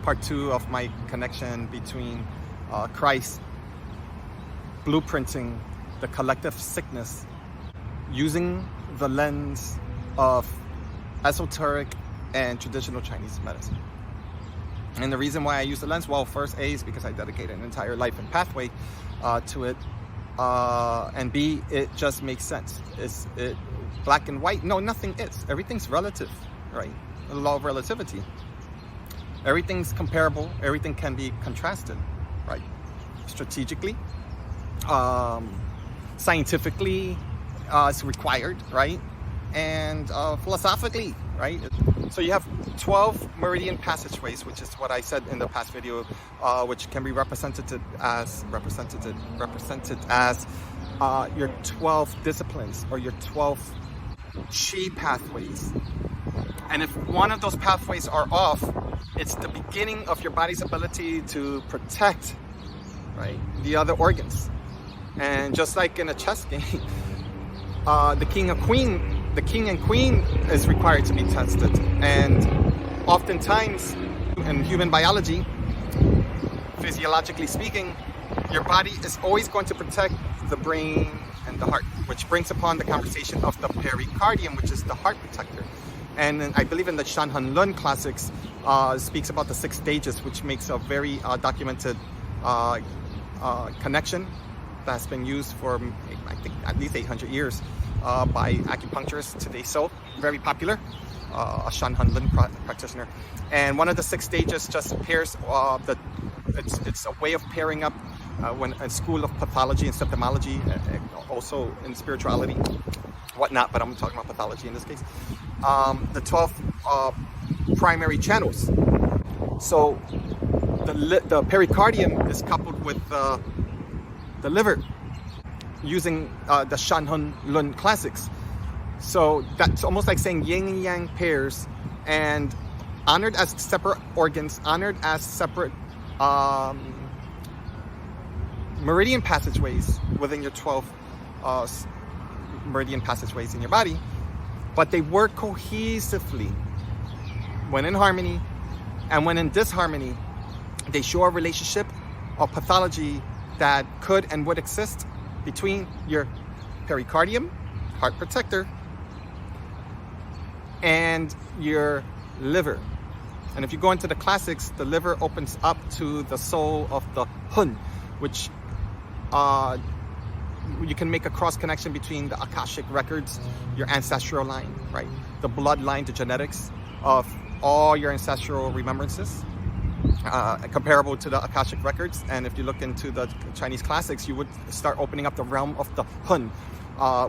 part 2 of my connection between Christ blueprinting the collective sickness using the lens of esoteric and traditional Chinese medicine. And the reason why I use the lens, well, first, A, is because I dedicated an entire life and pathway to it. And B, it just makes sense. Is it black and white? No, nothing is. Everything's relative, right? The law of relativity. Everything's comparable. Everything can be contrasted, right? Strategically, scientifically, it's required, right? And philosophically, right? So you have 12 meridian passageways, which is what I said in the past video, which can be represented as your 12 disciplines or your 12 chi pathways. And if one of those pathways are off, it's the beginning of your body's ability to protect, right, the other organs. And just like in a chess game, the king and queen is required to be tested. And oftentimes in human biology, physiologically speaking, your body is always going to protect the brain and the heart, which brings upon the conversation of the pericardium, which is the heart protector. And I believe in the Shan Han Lun classics speaks about the 6 stages, which makes a very documented connection that's been used for, I think, at least 800 years by acupuncturists today. So very popular, a Shan Han Lun practitioner. And one of the 6 stages just pairs it's a way of pairing up when a school of pathology and symptomology, also in spirituality, whatnot, but I'm talking about pathology in this case. The 12 primary channels. So the pericardium is coupled with the liver using the Shan Han Lun classics. So that's almost like saying yin and yang pairs, and honored as separate organs, honored as separate meridian passageways within your 12 meridian passageways in your body, but they work cohesively. When in harmony and when in disharmony, they show a relationship of pathology that could and would exist between your pericardium, heart protector, and your liver. And if you go into the classics, the liver opens up to the soul of the Hun, which you can make a cross connection between the Akashic records, your ancestral line, right? The bloodline, the genetics of all your ancestral remembrances, comparable to the Akashic records. And if you look into the Chinese classics, you would start opening up the realm of the Hun,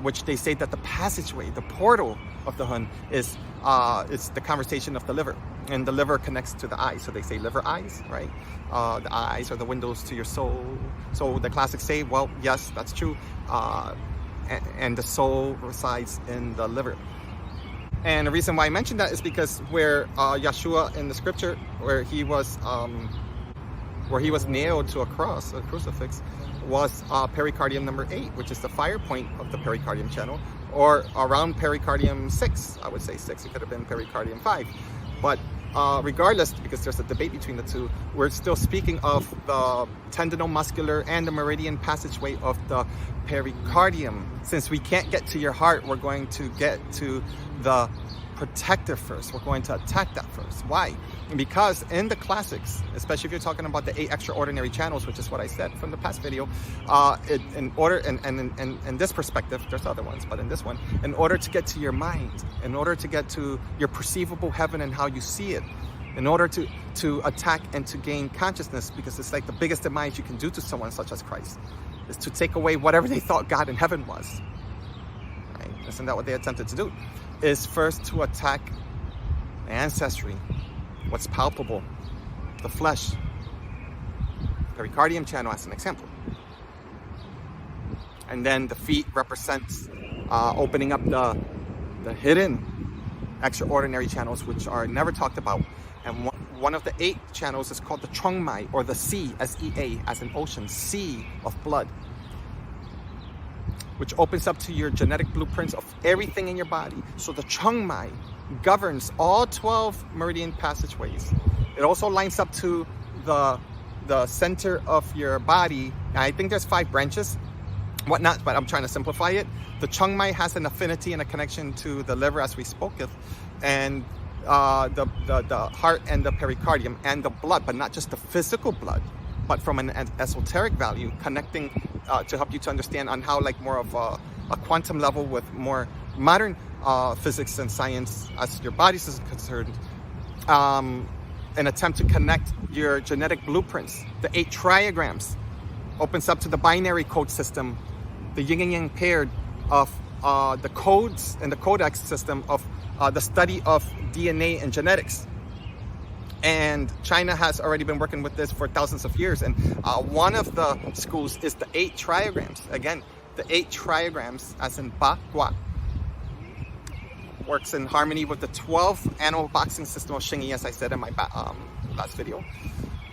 which they say that the passageway, the portal of the Hun is the conversation of the liver. And the liver connects to the eyes. So they say liver eyes, right? The eyes are the windows to your soul. So the classics say, well, yes, that's true. And the soul resides in the liver. And the reason why I mentioned that is because where Yeshua in the scripture, where he was nailed to a cross, a crucifix, was pericardium number 8, which is the fire point of the pericardium channel, or around pericardium 6. I would say 6. It could have been pericardium 5. But regardless, because there's a debate between the two, we're still speaking of the tendinomuscular and the meridian passageway of the pericardium. Since we can't get to your heart, we're going to get to the protector first. We're going to attack that first. Why? Because in the classics, especially if you're talking about the 8 extraordinary channels, which is what I said from the past video, in this perspective, there's other ones, but in this one, in order to get to your mind, in order to get to your perceivable heaven and how you see it, in order to attack and to gain consciousness, because it's like the biggest demise you can do to someone such as Christ, is to take away whatever they thought God in heaven was. Right? Isn't that what they attempted to do? Is first to attack ancestry, what's palpable, the flesh, pericardium channel as an example. And then the feet represents opening up the hidden extraordinary channels, which are never talked about. And one of the 8 channels is called the Chongmai, or the sea, S-E-A, as an ocean, sea of blood, which opens up to your genetic blueprints of everything in your body. So the Chongmai governs all 12 meridian passageways It also lines up to the center of your body. I think there's 5 branches, whatnot, but I'm trying to simplify it. The Chung Mai has an affinity and a connection to the liver, as we spoke of, and the heart and the pericardium and the blood, but not just the physical blood, but from an esoteric value, connecting to help you to understand on how like more of a quantum level with more modern physics and science as your body is concerned, an attempt to connect your genetic blueprints. The 8 triagrams opens up to the binary code system, the yin and yang paired of the codes and the codex system of the study of DNA and genetics. And China has already been working with this for thousands of years. And one of the schools is the 8 triagrams. Again, the 8 triagrams, as in Ba Gua, works in harmony with the 12 animal boxing system of Xingyi, as I said in my last video.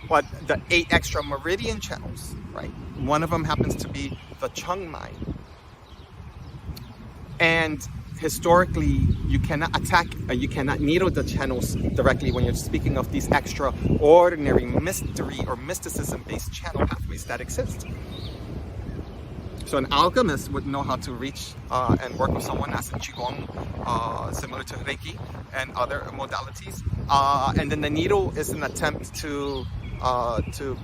But the 8 extra meridian channels, right? One of them happens to be the Chung Mai. And historically, you cannot attack, you cannot needle the channels directly when you're speaking of these extraordinary mystery or mysticism-based channel pathways that exist. So an alchemist would know how to reach and work with someone as a Qigong, similar to Reiki and other modalities. And then the needle is an attempt to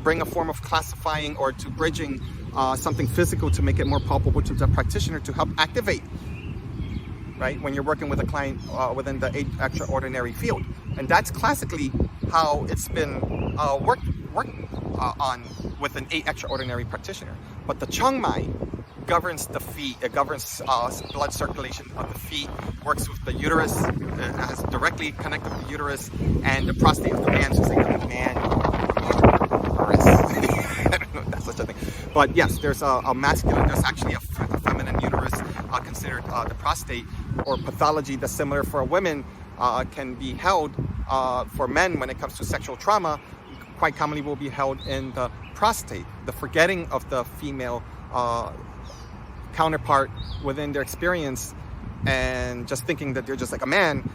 bring a form of classifying or to bridging something physical to make it more palpable to the practitioner to help activate, right, when you're working with a client within the 8 extraordinary field. And that's classically how it's been worked on with an 8 extraordinary practitioner. But the Chung Mai governs the feet, it governs blood circulation of the feet, works with the uterus, it has directly connected with the uterus and the prostate of the man, so it's like the man uterus. I don't know if that's such a thing. But yes, there's a masculine, there's actually a feminine uterus considered the prostate, or pathology that's similar for women can be held for men when it comes to sexual trauma, quite commonly will be held in the prostate, the forgetting of the female counterpart within their experience, and just thinking that they're just like a man,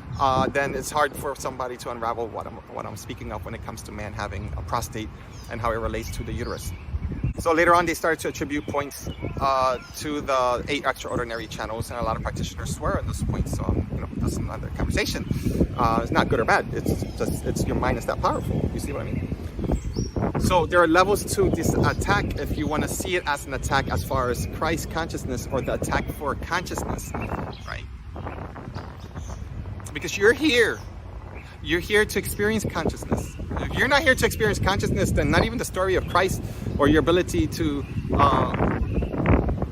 then it's hard for somebody to unravel what I'm speaking of when it comes to man having a prostate and how it relates to the uterus. So later on, they started to attribute points to the 8 extraordinary channels, and a lot of practitioners swear on those points. So that's another conversation. It's not good or bad. It's just your mind is that powerful. You see what I mean? So there are levels to this attack if you want to see it as an attack as far as Christ consciousness or the attack for consciousness, right? Because you're here to experience consciousness. If you're not here to experience consciousness, then not even the story of Christ or your ability to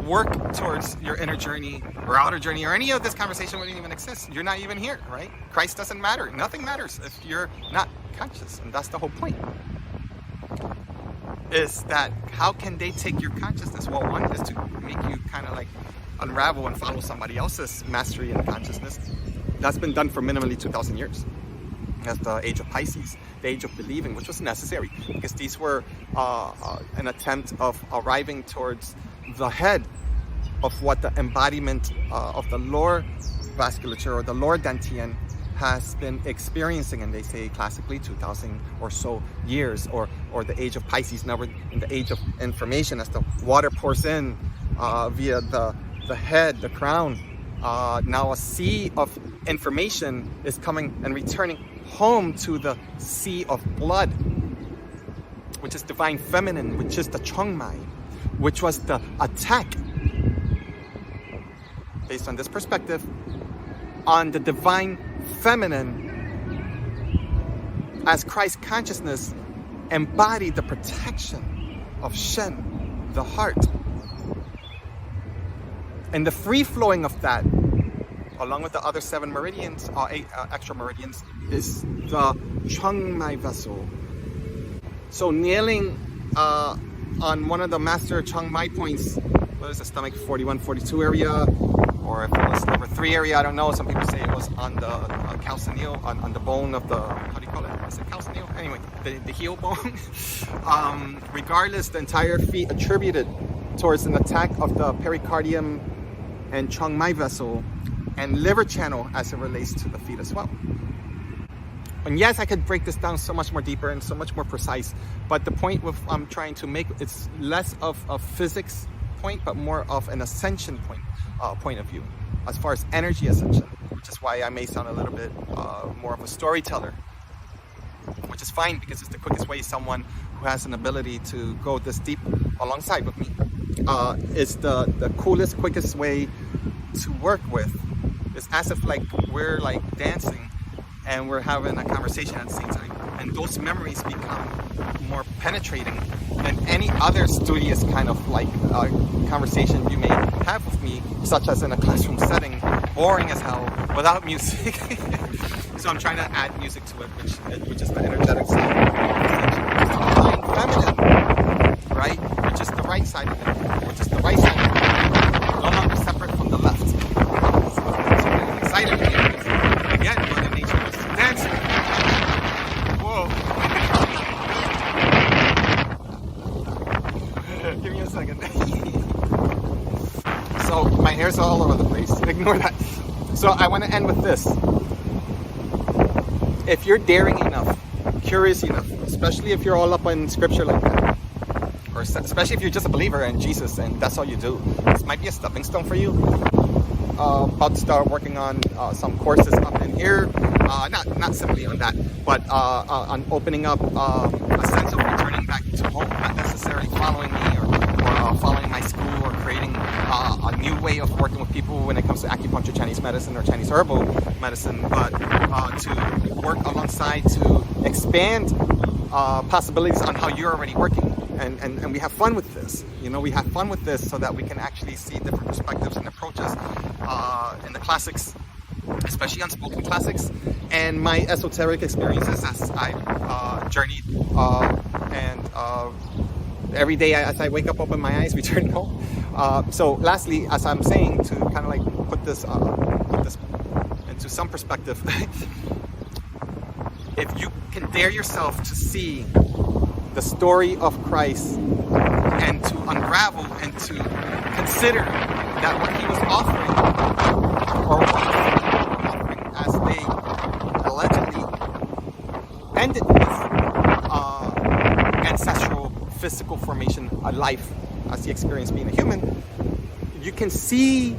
work towards your inner journey or outer journey or any of this conversation wouldn't even exist. You're not even here, right? Christ doesn't matter. Nothing matters if you're not conscious. And that's the whole point. Is that how can they take your consciousness? Well, one is to make you kind of like unravel and follow somebody else's mastery in consciousness. That's been done for minimally 2,000 years. That's the age of Pisces, the age of believing, which was necessary because these were an attempt of arriving towards the head of what the embodiment of the lower vasculature or the lower dantian has been experiencing, and they say classically 2,000 or so years, or the age of Pisces. Now we're in the age of information as the water pours in via the head, the crown. Now a sea of information is coming and returning home to the sea of blood, which is divine feminine, which is the Chung Mai, which was the attack, based on this perspective, on the divine feminine as Christ consciousness embodied the protection of Shen, the heart. And the free flowing of that, along with the other 7 meridians, or 8 extra meridians, is the Chung Mai vessel. So kneeling on one of the master Chung Mai points, what is the stomach 41, 42 area, or if it was number 3 area, I don't know. Some people say it was on the calcaneal, on the bone of the, how do you call it? Is it calcaneal? Anyway, the heel bone. Regardless, the entire feet attributed towards an attack of the pericardium and Chung Mai vessel and liver channel as it relates to the feet as well. And yes, I could break this down so much more deeper and so much more precise, but the point with I'm trying to make, it's less of a physics point, but more of an ascension point of view, as far as energy ascension, which is why I may sound a little bit more of a storyteller, which is fine, because it's the quickest way someone who has an ability to go this deep alongside with me is the coolest, quickest way to work with. It's as if like we're like dancing and we're having a conversation at the same time, and those memories become more penetrating than any other studious kind of like conversation you may have with me, such as in a classroom setting, boring as hell, without music. So I'm trying to add music to it, which is the energetic side, divine feminine, right? Which is the right side of it, which is the right side of it, no longer separate from the left. So I'm excited here, because again, Mother Nature is dancing. Whoa. Give me a second. So my hair's all over the place. Ignore that. So I want to end with this. If you're daring enough, curious enough, especially if you're all up on scripture like that, or especially if you're just a believer in Jesus and that's all you do, this might be a stepping stone for you. About to start working on some courses up in here, not simply on that, but on opening up a sense of returning back to home, not necessarily following me or following my school, or creating a new way of working with people when it comes to acupuncture, Chinese medicine, or Chinese herbal medicine, but to work alongside to expand possibilities on how you're already working. And we have fun with this. You know, we have fun with this so that we can actually see different perspectives and approaches in the classics, especially unspoken classics, and my esoteric experiences as I journeyed and every day as I wake up, open my eyes, returning home. So lastly, as I'm saying, to kind of like put this into some perspective, if you can dare yourself to see the story of Christ and to unravel and to consider that what he was offering, or what offering as they allegedly ended his ancestral physical formation, a life as he experienced being a human, you can see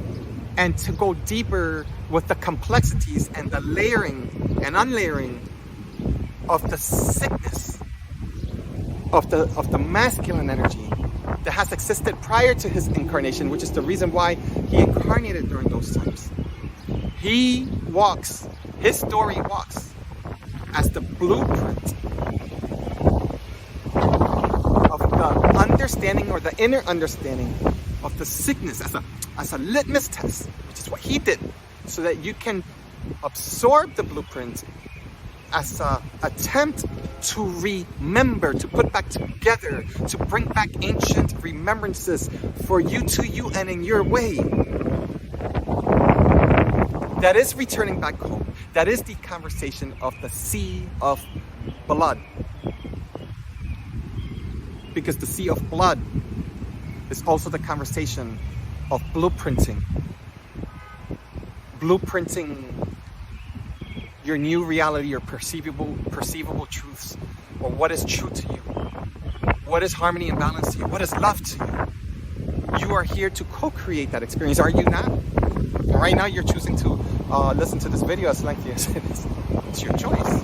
and to go deeper with the complexities and the layering and unlayering of the sickness of the masculine energy that has existed prior to his incarnation, which is the reason why he incarnated during those times. He walks, his story walks as the blueprint of the understanding, or the inner understanding of the sickness, as a litmus test, which is what he did, so that you can absorb the blueprint as an attempt to remember, to put back together, to bring back ancient remembrances for you, to you, and in your way. That is returning back home. That is the conversation of the sea of blood. Because the sea of blood is also the conversation of blueprinting. Blueprinting your new reality, your perceivable truths, or what is true to you, what is harmony and balance to you, what is love to you. You are here to co-create that experience, are you not? And right now you're choosing to listen to this video as lengthy as it is. It's your choice.